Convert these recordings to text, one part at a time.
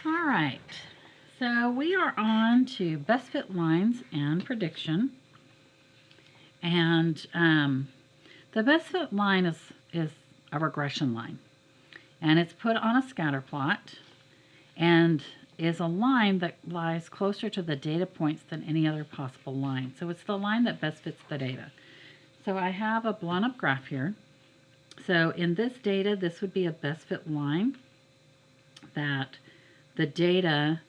All right, so we are on to best fit lines and prediction. And the best fit line is a regression line. And it's put on a scatter plot and is a line that lies closer to the data points than any other possible line. So it's the line that best fits the data. So I have a blown up graph here. So in this data, this would be a best fit line that the data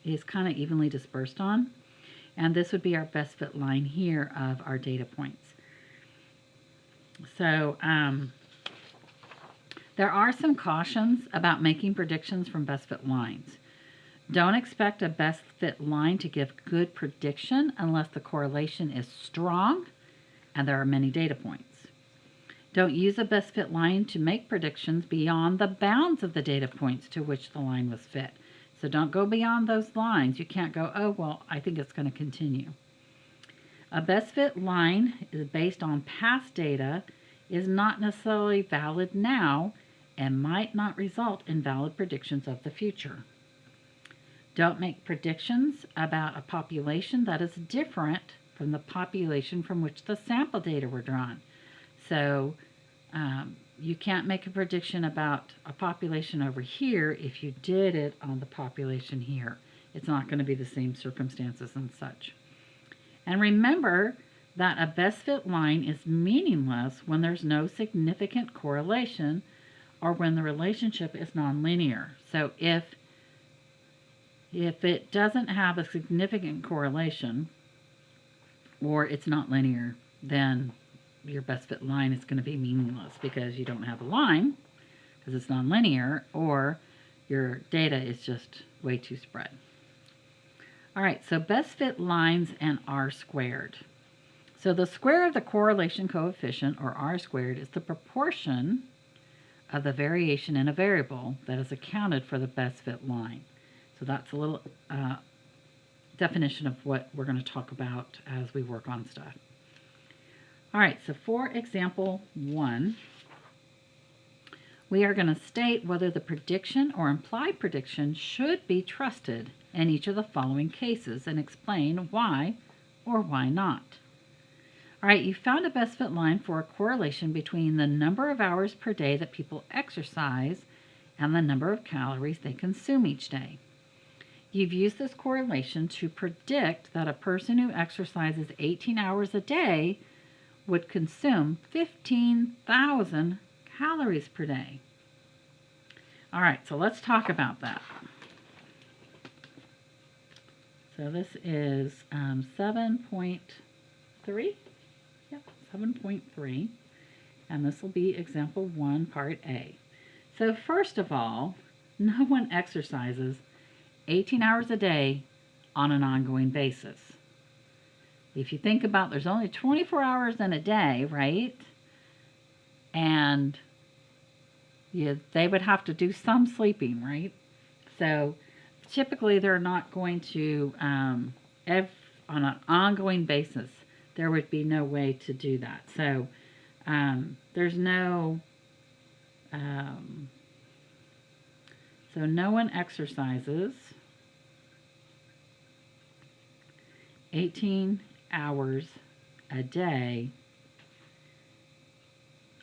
is kind of evenly dispersed on. And this would be our best fit line here of our data points. So there are some cautions about making predictions from best fit lines. Don't expect a best fit line to give good prediction unless the correlation is strong and there are many data points. Don't use a best fit line to make predictions beyond the bounds of the data points to which the line was fit. So don't go beyond those lines. You can't go, oh, well, I think it's going to continue. A best fit line is based on past data, is not necessarily valid now, and might not result in valid predictions of the future. Don't make predictions about a population that is different from the population from which the sample data were drawn. So you can't make a prediction about a population over here if you did it on the population here. It's not going to be the same circumstances and such. And remember that a best fit line is meaningless when there's no significant correlation or when the relationship is nonlinear. So if it doesn't have a significant correlation or it's not linear, then your best fit line is going to be meaningless because you don't have a line because it's nonlinear, or your data is just way too spread. All right, so best fit lines and R squared. So the square of the correlation coefficient, or R squared, is the proportion of the variation in a variable that is accounted for the best fit line. So that's a little definition of what we're going to talk about as we work on stuff. All right, so for example 1, we are going to state whether the prediction or implied prediction should be trusted in each of the following cases and explain why or why not. All right, you found a best fit line for a correlation between the number of hours per day that people exercise and the number of calories they consume each day. You've used this correlation to predict that a person who exercises 18 hours a day would consume 15,000 calories per day. All right, so let's talk about that. So this is 7.3. Yep, 7.3. And this will be example 1, part A. So first of all, no one exercises 18 hours a day on an ongoing basis. If you think about, there's only 24 hours in a day, right? And they would have to do some sleeping, right? So typically they're not going to, on an ongoing basis, there would be no way to do that. So there's no, so no one exercises 18 hours a day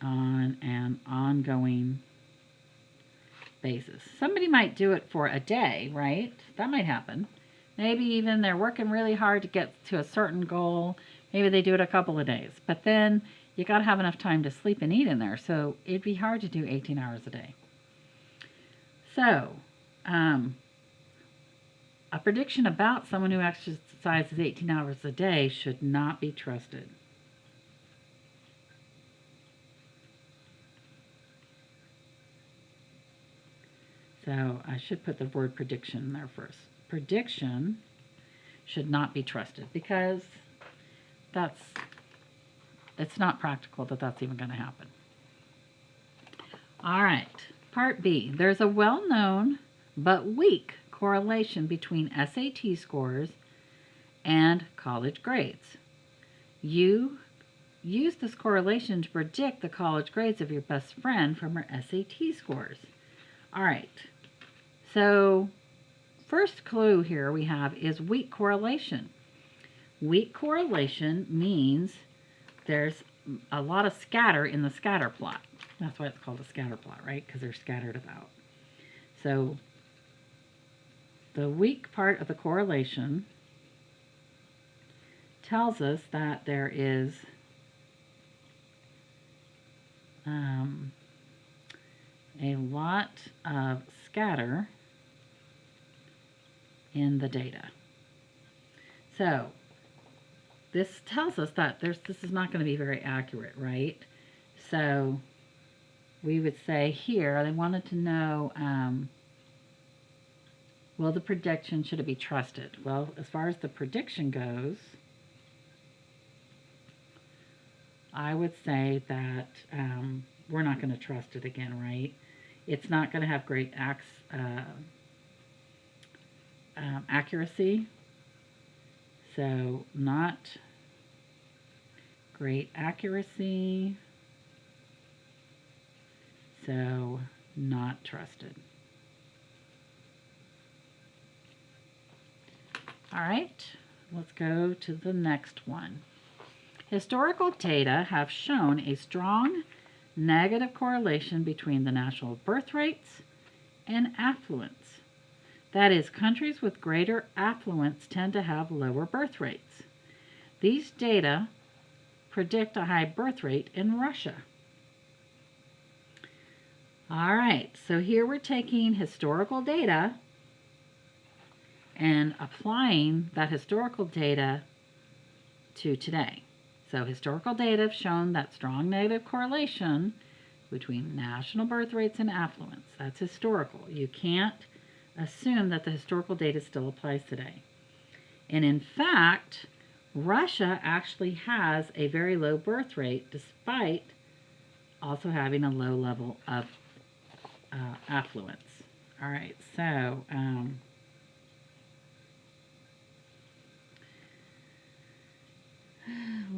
on an ongoing basis. Somebody might do it for a day, right? That might happen. Maybe even they're working really hard to get to a certain goal. Maybe they do it a couple of days. But then you got to have enough time to sleep and eat in there. So it'd be hard to do 18 hours a day. So, a prediction about someone who exercises 18 hours a day should not be trusted. So I should put the word prediction there first. Prediction should not be trusted because it's not practical that that's even going to happen. All right, part B. There's a well-known but weak correlation between SAT scores and college grades. You use this correlation to predict the college grades of your best friend from her SAT scores. All right, so first clue here we have is weak correlation. Weak correlation means there's a lot of scatter in the scatter plot. That's why it's called a scatter plot, right? Because they're scattered about. So the weak part of the correlation tells us that there is a lot of scatter in the data. So this tells us that this is not going to be very accurate, right? So we would say here, they wanted to know, will the prediction, should it be trusted? Well, as far as the prediction goes, I would say that we're not going to trust it again, right? It's not going to have great accuracy. So not great accuracy. So not trusted. All right, let's go to the next one. Historical data have shown a strong negative correlation between the national birth rates and affluence. That is, countries with greater affluence tend to have lower birth rates. These data predict a high birth rate in Russia. All right, so here we're taking historical data and applying that historical data to today. So historical data have shown that strong negative correlation between national birth rates and affluence. That's historical. You can't assume that the historical data still applies today. And in fact, Russia actually has a very low birth rate despite also having a low level of affluence. All right, so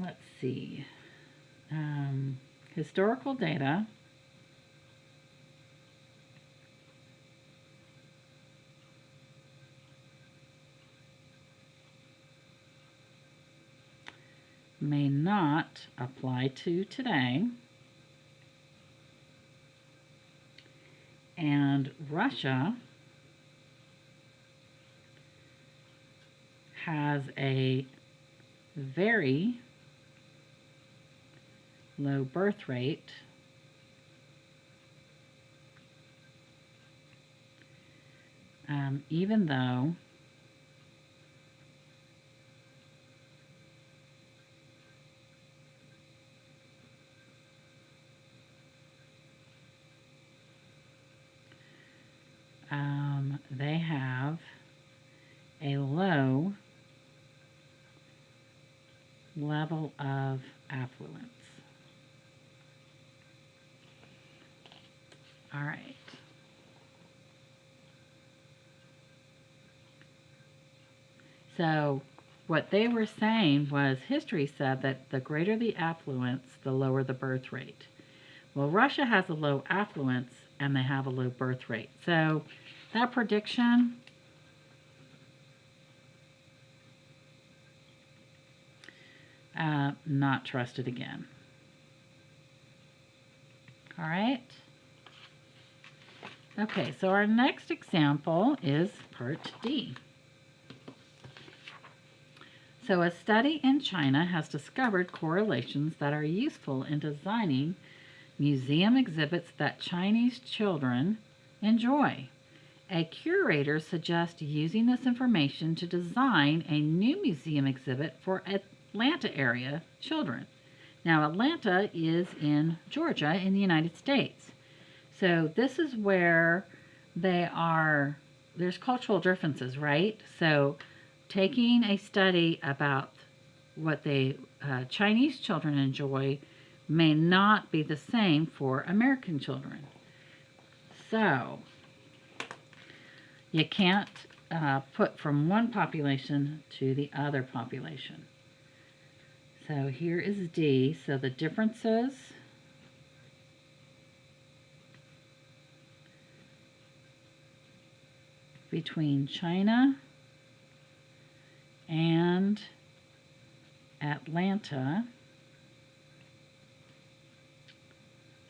let's see. Historical data may not apply to today, and Russia has a very low birth rate even though they have a low level of affluence. All right. So what they were saying was history said that the greater the affluence, the lower the birth rate. Well, Russia has a low affluence and they have a low birth rate. So that prediction not trusted again. All right. Okay, so our next example is part D. So a study in China has discovered correlations that are useful in designing museum exhibits that Chinese children enjoy. A curator suggests using this information to design a new museum exhibit for Atlanta area children. Now, Atlanta is in Georgia in the United States. So this is where there's cultural differences, right? So taking a study about what Chinese children enjoy may not be the same for American children. So you can't put from one population to the other population. So here is D. So the differences between China and Atlanta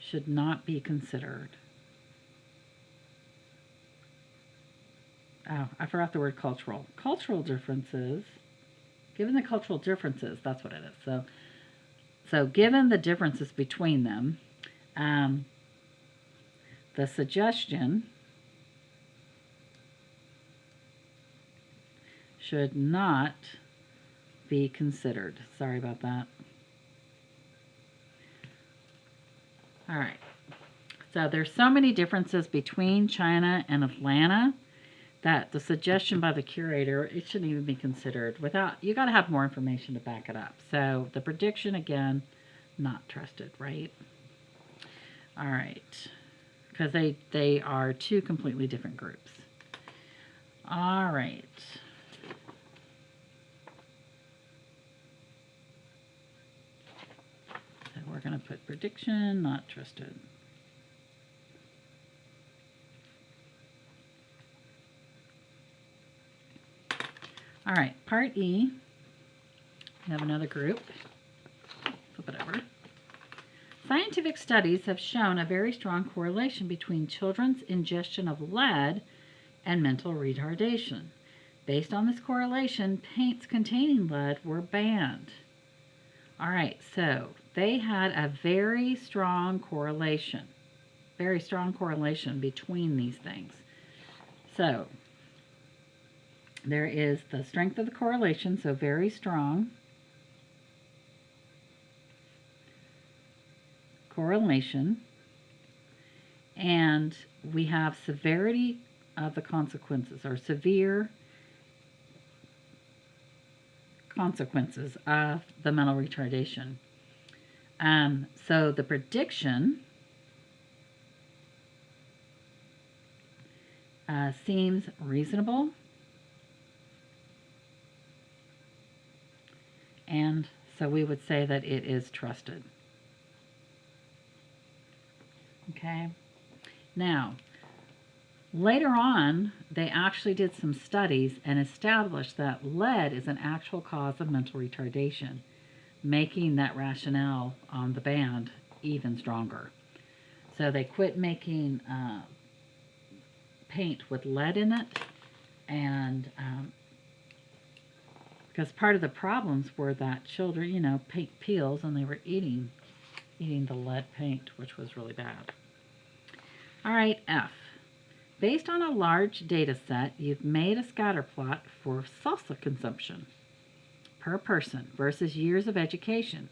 should not be considered. Oh, I forgot the word cultural. Cultural differences. Given the cultural differences, that's what it is. So given the differences between them, the suggestion should not be considered. Sorry about that. All right. So there's so many differences between China and Atlanta that the suggestion by the curator, it shouldn't even be considered without, you got to have more information to back it up. So the prediction, again, not trusted, right? All right. Because they are two completely different groups. All right. So we're going to put prediction, not trusted. All right, part E, we have another group. Flip it over. Scientific studies have shown a very strong correlation between children's ingestion of lead and mental retardation. Based on this correlation, paints containing lead were banned. All right, so they had a very strong correlation between these things. So there is the strength of the correlation, so very strong correlation, and we have severity of the consequences, or severe consequences of the mental retardation. So the prediction seems reasonable, and so we would say that it is trusted. Okay. Now, later on, they actually did some studies and established that lead is an actual cause of mental retardation, making that rationale on the ban even stronger. So they quit making paint with lead in it, and because part of the problems were that children, paint peels, and they were eating the lead paint, which was really bad. All right, F. Based on a large data set, you've made a scatter plot for salsa consumption per person versus years of education.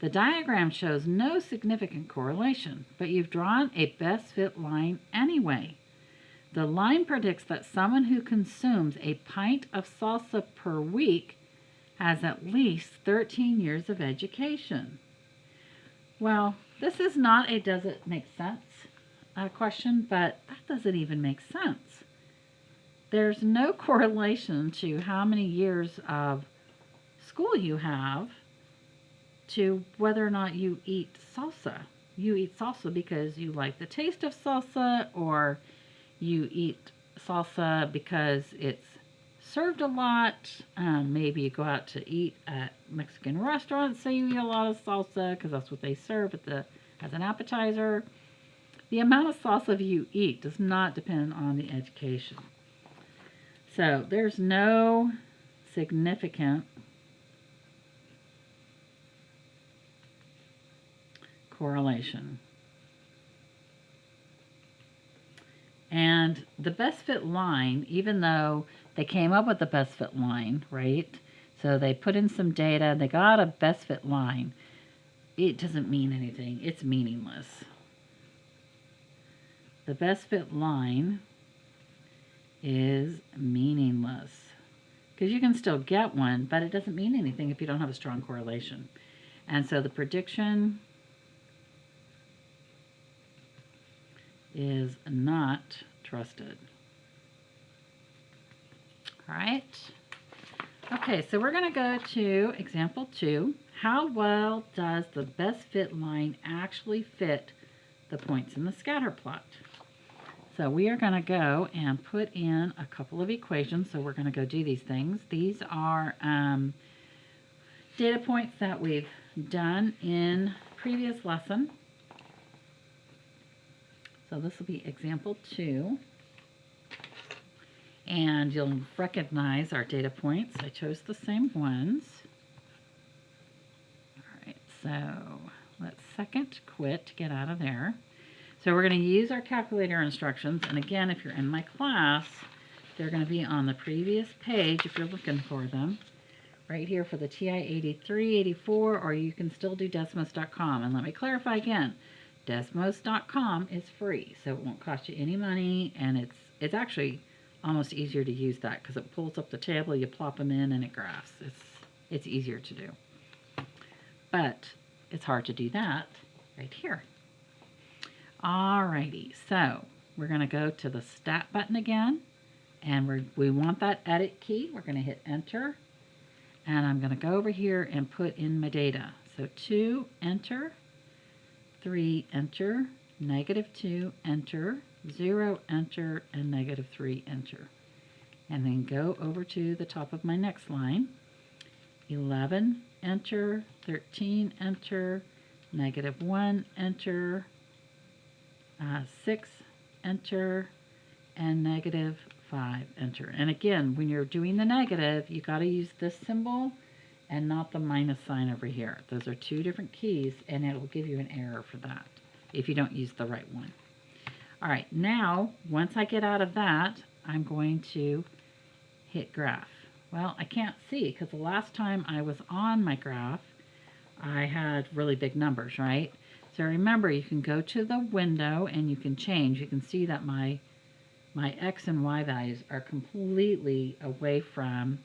The diagram shows no significant correlation, but you've drawn a best fit line anyway. The line predicts that someone who consumes a pint of salsa per week has at least 13 years of education. Well, this is not a does it make sense question, but that doesn't even make sense. There's no correlation to how many years of school you have to whether or not you eat salsa. You eat salsa because you like the taste of salsa, or you eat salsa because it's served a lot. Maybe you go out to eat at Mexican restaurants, so you eat a lot of salsa because that's what they serve as an appetizer. The amount of salsa you eat does not depend on the education. So there's no significant correlation. And the best fit line, even though they came up with the best fit line, right? So they put in some data, they got a best fit line. It doesn't mean anything. It's meaningless. The best fit line is meaningless because you can still get one, but it doesn't mean anything if you don't have a strong correlation. And so the prediction is not trusted. All right. Okay, so we're going to go to example 2. How well does the best fit line actually fit the points in the scatter plot? So we are going to go and put in a couple of equations. So we're going to go do these things. These are data points that we've done in previous lesson. So this will be example 2. And you'll recognize our data points. I chose the same ones. All right, so let's second quit to get out of there. So we're going to use our calculator instructions. And again, if you're in my class, they're going to be on the previous page if you're looking for them. Right here for the TI 83, 84, or you can still do Desmos.com. And let me clarify again, Desmos.com is free, so it won't cost you any money, and it's actually almost easier to use that because it pulls up the table, you plop them in, and it graphs. It's easier to do. But it's hard to do that right here. Alrighty, so we're going to go to the Stat button again, and we want that Edit key. We're going to hit Enter, and I'm going to go over here and put in my data. So 2, Enter, 3, Enter, -2, Enter, 0, Enter, and -3, Enter. And then go over to the top of my next line. 11, Enter, 13, Enter, -1, Enter, 6, Enter, and -5, Enter. And again, when you're doing the negative, you got to use this symbol and not the minus sign over here. Those are 2 different keys, and it will give you an error for that if you don't use the right one. All right, now, once I get out of that, I'm going to hit graph. Well, I can't see because the last time I was on my graph, I had really big numbers, right? So remember, you can go to the window and you can change. You can see that my X and Y values are completely away from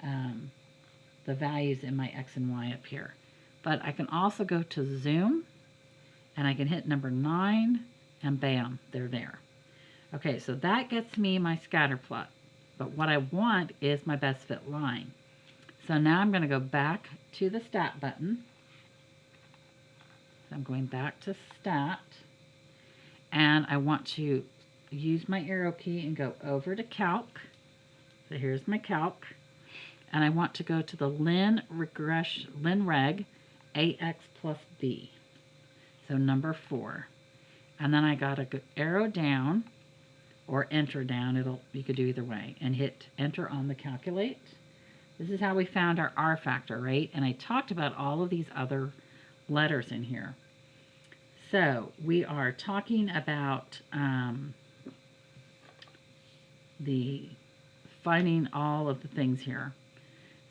the values in my X and Y up here. But I can also go to zoom, and I can hit number 9, and bam, they're there. Okay, so that gets me my scatter plot. But what I want is my best fit line. So now I'm going to go back to the Stat button. So I'm going back to Stat, and I want to use my arrow key and go over to Calc. So here's my Calc, and I want to go to the LinReg AX plus B. So number 4. And then I got to arrow down or enter down. You could do either way, and hit enter on the calculate. This is how we found our R factor, right? And I talked about all of these other letters in here. So we are talking about the finding all of the things here.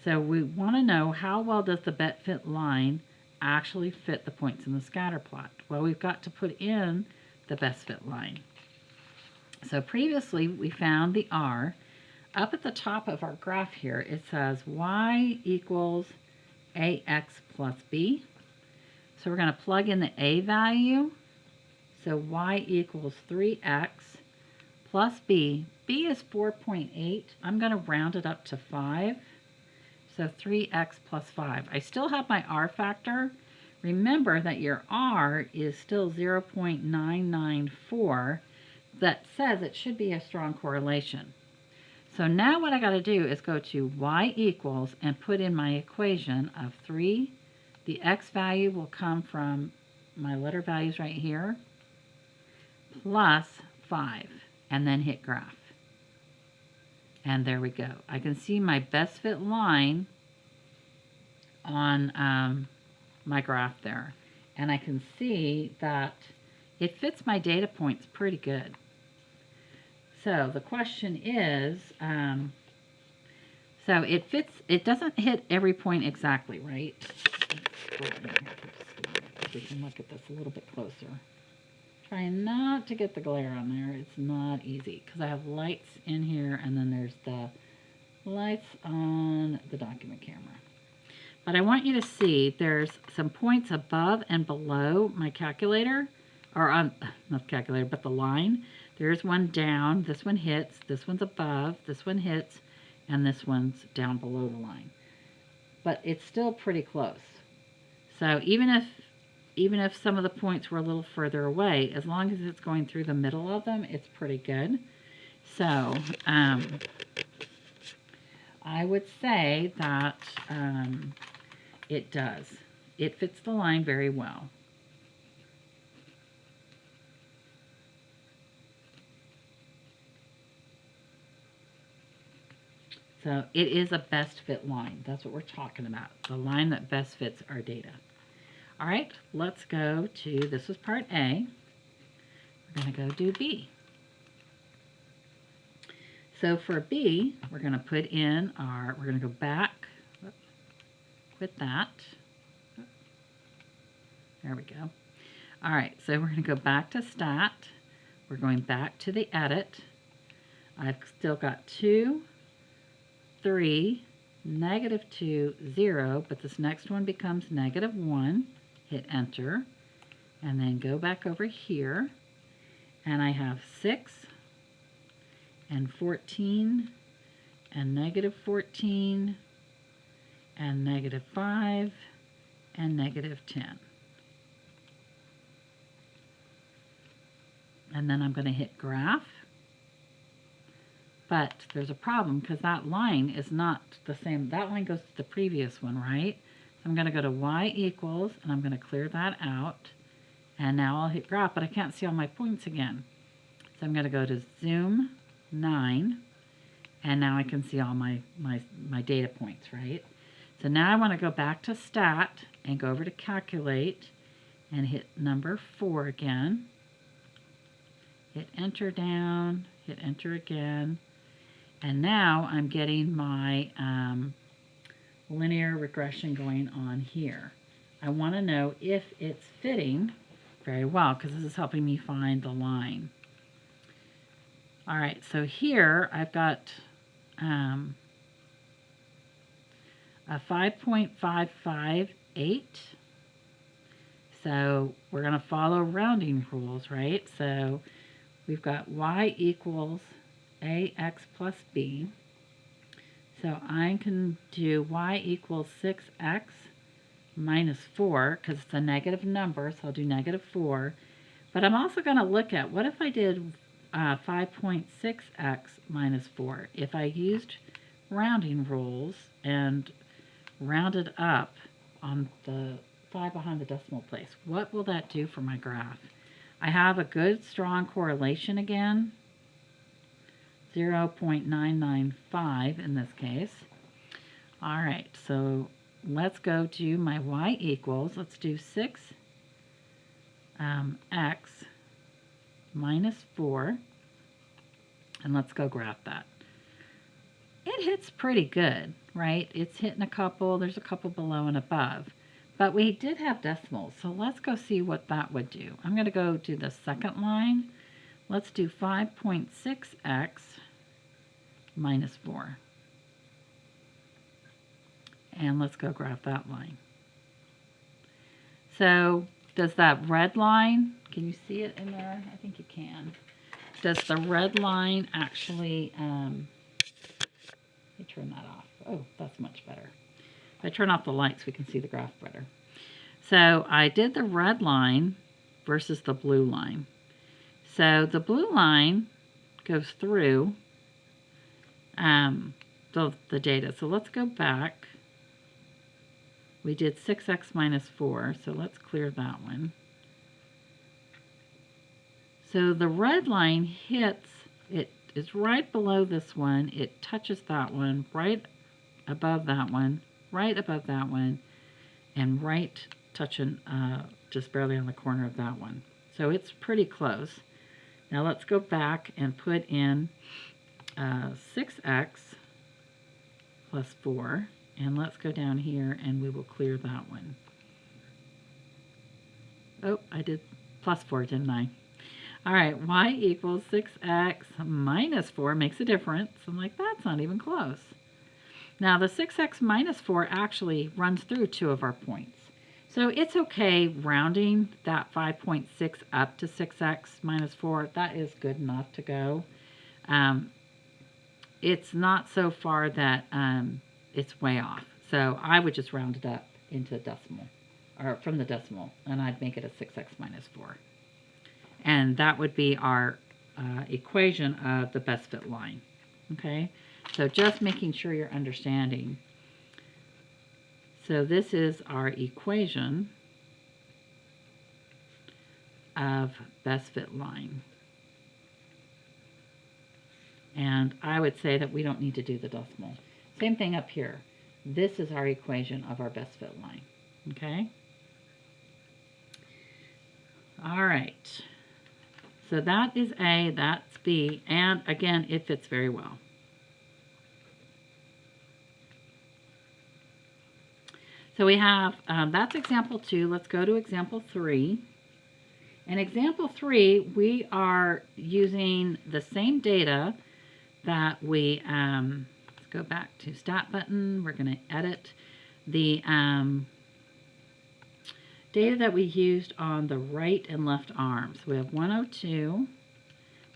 So we want to know how well does the best fit line actually fit the points in the scatter plot. Well, we've got to put in the best fit line. So previously we found the R. Up at the top of our graph here, it says y equals ax plus b. So we're going to plug in the a value. So y equals 3x plus b. B is 4.8. I'm going to round it up to 5. So 3x plus 5. I still have my R factor. Remember that your R is still 0.994. That says it should be a strong correlation. So now what I got to do is go to y equals and put in my equation of 3. The x value will come from my letter values right here, plus 5, and then hit graph. And there we go. I can see my best fit line on my graph there. And I can see that it fits my data points pretty good. So the question is, so it fits, it doesn't hit every point exactly, right? Let's go in here. We can look at this a little bit closer. Trying not to get the glare on there. It's not easy because I have lights in here, and then there's the lights on the document camera. But I want you to see there's some points above and below my calculator, or on, not the calculator, but the line. There's one down, this one hits, this one's above, this one hits, and this one's down below the line. But it's still pretty close. So even if even if some of the points were a little further away, as long as it's going through the middle of them, it's pretty good. So I would say that it does. It fits the line very well. So it is a best fit line. That's what we're talking about. The line that best fits our data. All right, let's go to, this was part A. We're going to go do B. So for B, we're going to put in our, we're going to go back, quit that. There we go. All right, so we're going to go back to stat. We're going back to the edit. I've still got 2, 3, -2, 0, but this next one becomes -1. Hit enter, and then go back over here, and I have 6, and 14, and -14, and -5, and -10. And then I'm going to hit graph. But there's a problem because that line is not the same. That line goes to the previous one, right? So I'm going to go to y equals, and I'm going to clear that out. And now I'll hit graph, but I can't see all my points again. So I'm going to go to zoom 9, and now I can see all my data points, right? So now I want to go back to stat and go over to calculate and hit number 4 again. Hit enter down, hit enter again. And now I'm getting my linear regression going on here. I want to know if it's fitting very well because this is helping me find the line. All right, so here I've got a 5.558. So we're going to follow rounding rules, right? So we've got y equals ax plus b. So I can do y equals 6x minus 4 because it's a negative number, so I'll do -4. But I'm also going to look at what if I did 5.6x minus 4. If I used rounding rules and rounded up on the 5 behind the decimal place, what will that do for my graph? I have a good strong correlation again, 0.995 in this case. All right, so let's go to my y equals, let's do 6x minus 4, and let's go graph that. It hits pretty good, right? It's hitting a couple, there's a couple below and above. But we did have decimals, so let's go see what that would do. I'm going to go to the second line. Let's do 5.6x minus 4. And let's go graph that line. So does that red line, can you see it in there? I think you can. Does the red line actually, let me turn that off. Oh, that's much better. If I turn off the lights, we can see the graph better. So I did the red line versus the blue line. So the blue line goes through the data. So let's go back. We did 6x minus 4, so let's clear that one. So the red line hits, it is right below this one. It touches that one, right above that one, right above that one, and right touching just barely on the corner of that one. So it's pretty close. Now let's go back and put in 6x plus 4, and let's go down here and we will clear that one. Oh, I did plus 4, didn't I? All right, y equals 6x minus 4 makes a difference. I'm like, that's not even close. Now the 6x minus 4 actually runs through 2 of our points. So it's okay rounding that 5.6 up to 6x minus 4. That is good enough to go. It's not so far that it's way off. So I would just round it up into a decimal. or from the decimal, and I'd make it a 6x minus 4. And that would be our equation of the best fit line. Okay, so just making sure you're understanding. So this is our equation of best fit line. And I would say that we don't need to do the decimal. Same thing up here. This is our equation of our best fit line. Okay? All right. So that is A, that's B, and again, it fits very well. So we have, that's example 2. Let's go to example 3. In example 3, we are using the same data that we, let's go back to Stat button. We're going to edit the data that we used on the right and left arms. We have 102,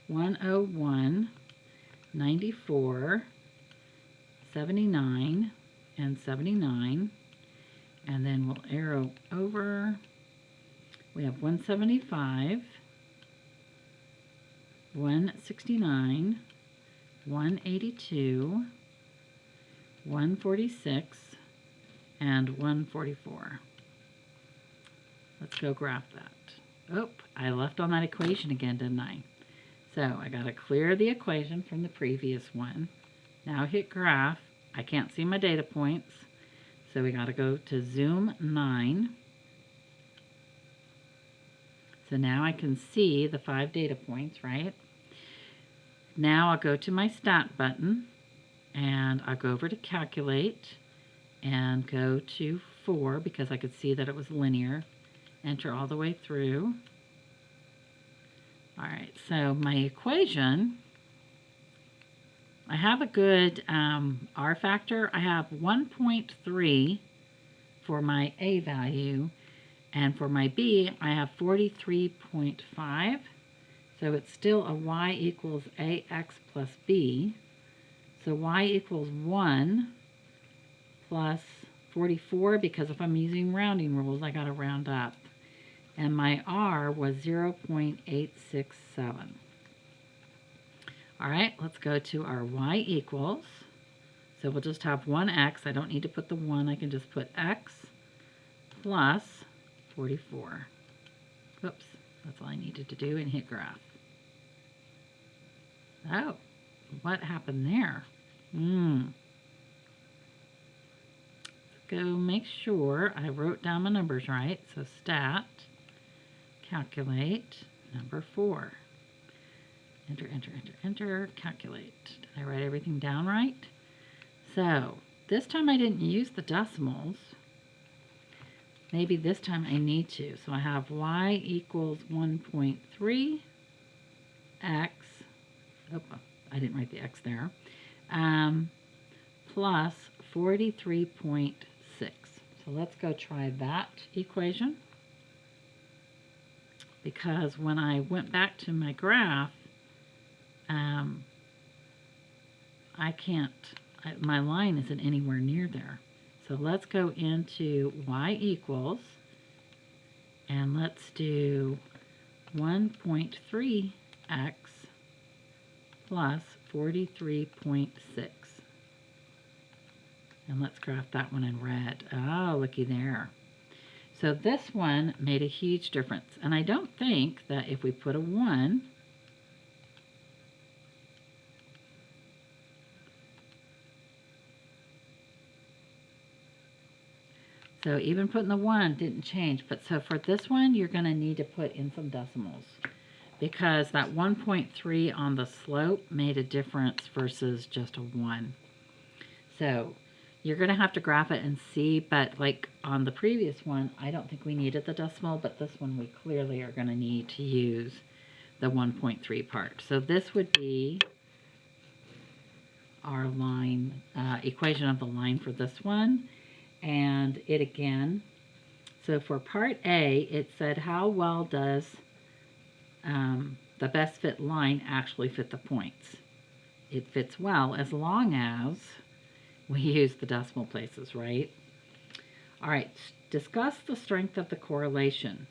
101, 94, 79, and 79. And then we'll arrow over. We have 175, 169, 182, 146, and 144. Let's go graph that. Oh, I left on that equation again, didn't I? So I got to clear the equation from the previous one. Now hit graph. I can't see my data points. So we got to go to zoom 9. So now I can see the 5 data points, right? Now I'll go to my stat button and I'll go over to calculate and go to 4 because I could see that it was linear. Enter all the way through. All right, so my equation, I have a good R factor. I have 1.3 for my A value, and for my B, I have 43.5. So it's still a y equals AX plus B. So y equals 1 plus 44, because if I'm using rounding rules, I got to round up. And my R was 0.867. All right, let's go to our y equals. So we'll just have 1x. I don't need to put the 1. I can just put x plus 44. Oops, that's all I needed to do, and hit graph. Oh, what happened there? Go make sure I wrote down my numbers right. So stat, calculate, number 4. Enter, enter, enter, enter, calculate. Did I write everything down right? So this time I didn't use the decimals. Maybe this time I need to. So I have y equals 1.3 x. Oh, I didn't write the x there. Plus 43.6. So let's go try that equation. Because when I went back to my graph, my line isn't anywhere near there. So let's go into y equals, and let's do 1.3x plus 43.6. And let's graph that one in red. Oh, looky there. So this one made a huge difference. And I don't think that if we put a 1, so even putting the 1 didn't change. But so for this one, you're going to need to put in some decimals, because that 1.3 on the slope made a difference versus just a 1. So you're going to have to graph it and see, but like on the previous one, I don't think we needed the decimal, but this one we clearly are going to need to use the 1.3 part. So this would be our line, equation of the line for this one. And it again, so for part A, it said how well does the best fit line actually fit the points. It fits well as long as we use the decimal places, right? All right, discuss the strength of the correlation.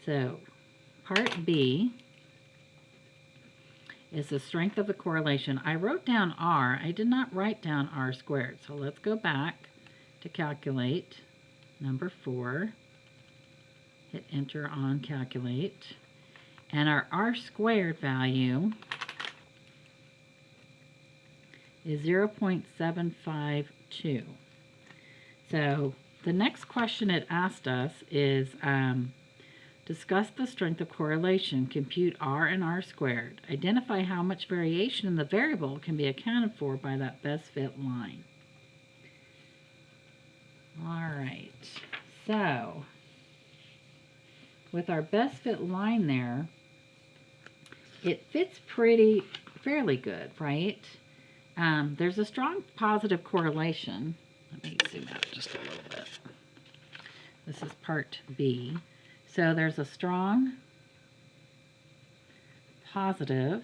So, part B is the strength of the correlation. I wrote down R. I did not write down R squared. So let's go back to calculate. Number 4. Hit enter on calculate. And our R squared value is 0.752. So the next question it asked us is discuss the strength of correlation, compute R and R squared. Identify how much variation in the variable can be accounted for by that best fit line. All right, so with our best fit line there, it fits fairly good, right? There's a strong positive correlation. Let me zoom out just a little bit. This is part B. So there's a strong positive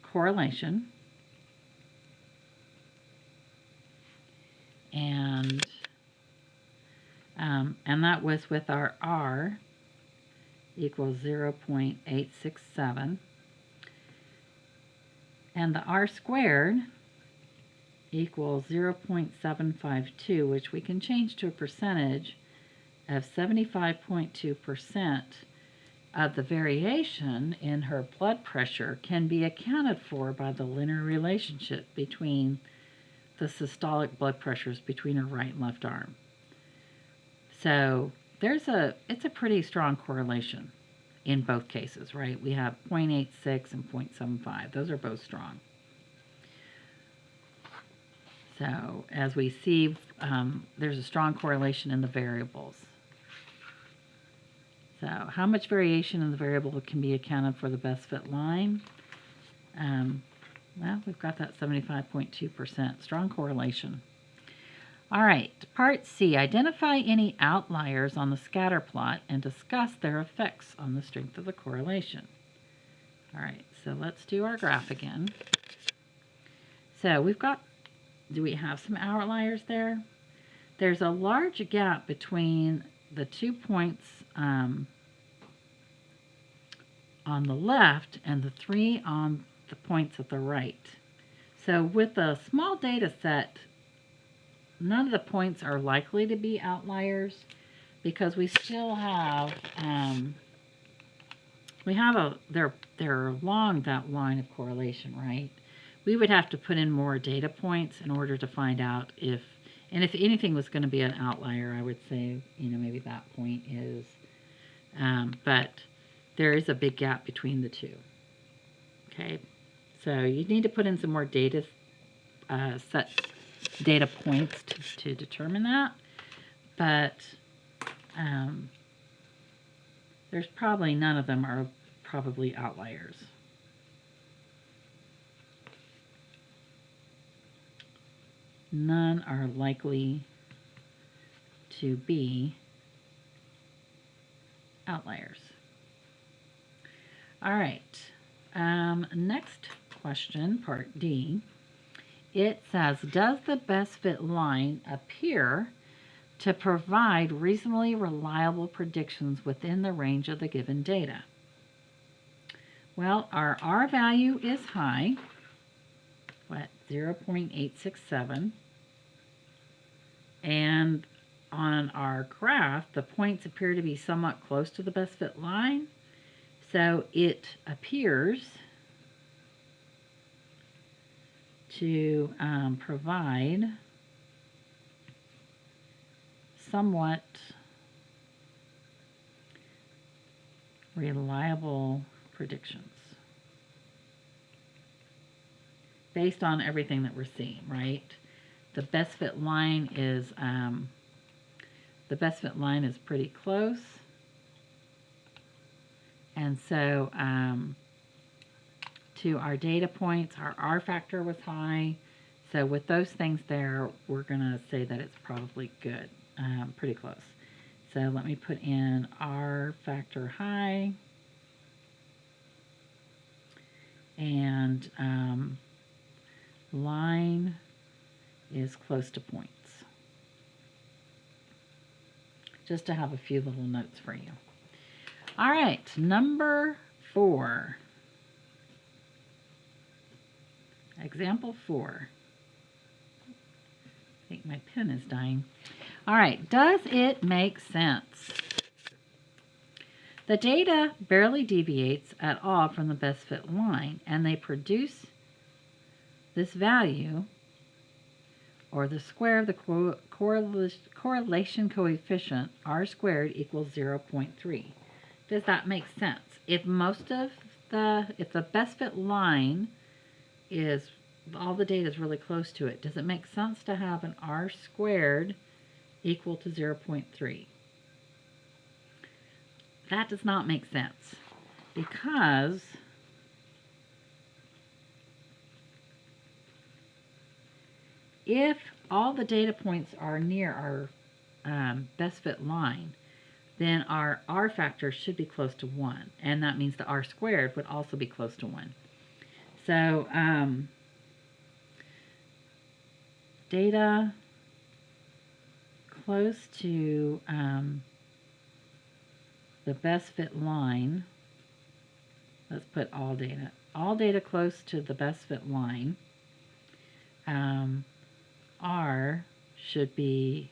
correlation, and that was with our R equals 0.867, and the R squared equals 0.752, which we can change to a percentage of 75.2% of the variation in her blood pressure can be accounted for by the linear relationship between the systolic blood pressures between her right and left arm. So it's a pretty strong correlation in both cases, right? We have 0.86 and 0.75. Those are both strong. So as we see, there's a strong correlation in the variables. So how much variation in the variable can be accounted for the best fit line? Well, we've got that 75.2%, strong correlation. All right, part C, identify any outliers on the scatter plot and discuss their effects on the strength of the correlation. All right, so let's do our graph again. So do we have some outliers there? There's a large gap between the 2 points on the left and the 3 on the points at the right. So with a small data set, none of the points are likely to be outliers because we still have, they're along that line of correlation, right? We would have to put in more data points in order to find out if anything was going to be an outlier, I would say, maybe that point is, but there is a big gap between the two. Okay, so you need to put in some more data points to determine that, but there's probably none of them are probably outliers. None are likely to be outliers. All right, next question, part D. It says, does the best fit line appear to provide reasonably reliable predictions within the range of the given data? Well, our R value is high, 0.867, and on our graph, the points appear to be somewhat close to the best fit line, so it appears to provide somewhat reliable predictions based on everything that we're seeing, right? The best fit line is pretty close, and so to our data points, our R factor was high. So with those things there, we're going to say that it's probably good, pretty close. So let me put in R factor high, and line is close to points. Just to have a few little notes for you. All right, number 4. Example 4. I think my pen is dying. All right, does it make sense? The data barely deviates at all from the best fit line, and they produce this value, or the square of the correlation coefficient, r squared equals 0.3. Does that make sense? If the best fit line is, all the data is really close to it, does it make sense to have an r squared equal to 0.3? That does not make sense, because if all the data points are near our best fit line, then our r factor should be close to 1, and that means the r squared would also be close to 1. So data close to the best fit line, let's put all data close to the best fit line, r should be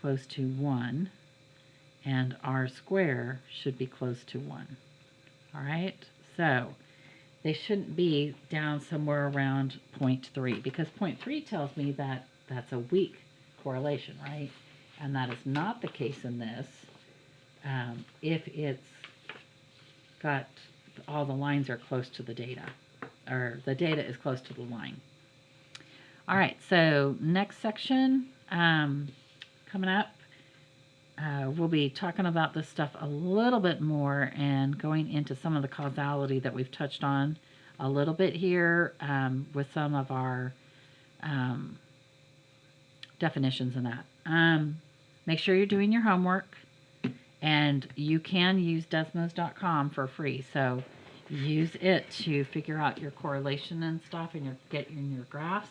close to 1, and r square should be close to 1. All right, so they shouldn't be down somewhere around 0.3, because 0.3 tells me that that's a weak correlation, right? And that is not the case in this. If it's got all the lines are close to the data, or the data is close to the line. All right, so next section coming up, we'll be talking about this stuff a little bit more and going into some of the causality that we've touched on a little bit here with some of our definitions and that. Make sure you're doing your homework, and you can use Desmos.com for free, so use it to figure out your correlation and stuff and get in your graphs.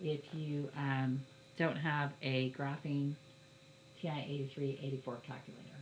If you don't have a graphing TI-8384 calculator.